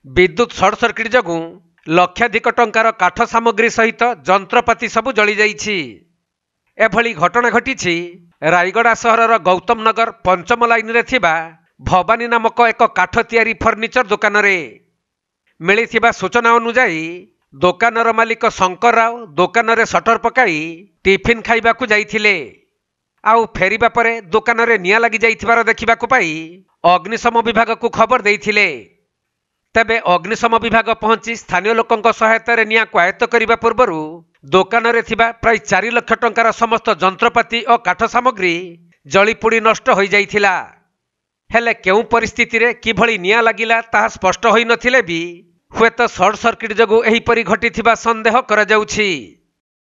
विद्युत short circuit जगू लक्षाधिक टंकार काठ सामग्री सहित जंत्रपाति सबू जली जाइछि। एभली घटना घटी रायगड़ा सहरर गौतम नगर पंचम लाइन रे थिबा भवानी नामक एक काठ तैयारी फर्निचर दुकान रे मिलिथिबा सूचना अनुसार दुकानर मालिक शंकर राव दुकान रे शटर पकाई टिफिन खाइबाकू जाइथिले। आउ फेरिबा परे दुकान रे निया लागि जाइथिबार देखिबाकू पाई अग्निशम विभाग को खबर देइथिले। तेबे अग्निशम विभाग पहुंची स्थानीय लोकंक सहायता रे निया आयत्त करने पूर्व दुकान रे थिबा प्राय 4 लाख टंकार समस्त जंत्रपाति और काठ सामग्री जलीपोड़ी नष्ट हो जाइथिला। हेले केउ परिस्थिति रे किभली निया लागिला ताहा स्पष्ट होई नथिले भी हुएत सर्ट सर्किट जगू एहीपरि घटिथिबा संदेह करा जाउछि।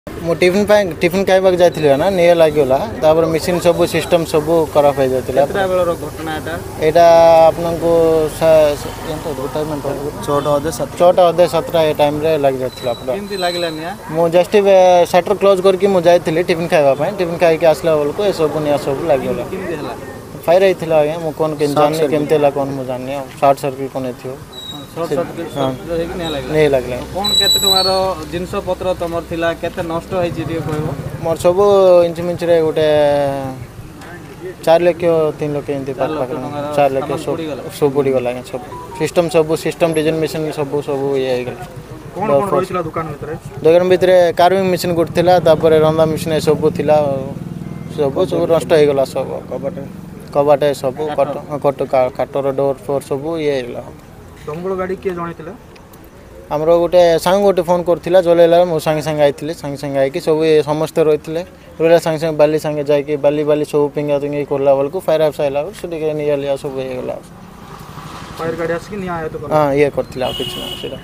मो टिफिन खाइबाक जाइथिले ना निया लागला तापर मशीन सब सिस्टम सब खराब हो जाइथिला। केतरा बेलर घटना एटा आपनको 6:17 ए टाइम रे लाग जाइथिला। किंती लागला निया मो जस्ट शटर क्लोज करके मो जाइथिले टिफिन खाइबा पय टिफिन खाइ के आसला बेल को ए सब निया सब लागला। किंती हला फायर आइथिला आगे मो कोन के जानने केमते ला कोन मो जानने शॉर्ट सर्किट कोन थियो शॉर्ट सर्किट जो हे कि नहीं लागला। कोन केते टमार जिंस पत्र तमर थिला केते नष्ट होई छि दियो कहबो। मोर सब इंच मिंच रे गोटे 4 लाख 3 लाख एंती पाक 4 लाख सब पड़ी गला सब सिस्टम डिजाइन मशीन सब ये हो गला। कोन कोन रहितला दुकान भितरे कार्विंग मशीन गुट थिला तापर रंदा मशीन सब थिला सब नष्ट हो गला। सब कबाट सब कट काटर डोर फोर सब ये गला। तंगुल गाड़ी के जणैतिला हमर गोटे सांग गोटे फोन करथिला जलेला मो संगे संगे आइथिले संगे संगे आइ कि सब समस्त रहिथिले रोला संगे संगे बाली संगे जाय कि बाली सब पिंगा तिंगी करला बल को फायर हाउस आइला से निया लिया सब हे गला। फायर गाड़ी आसी निया आयो तो हां ये करथिला कुछ ना सेटा।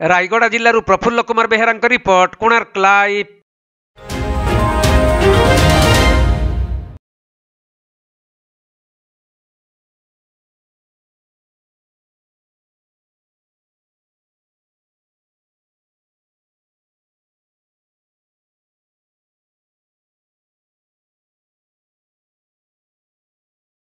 रायगड़ा जिल्लारू प्रफुल्ल कुमार बेहेरा रिपोर्ट कोणार्क लाइव।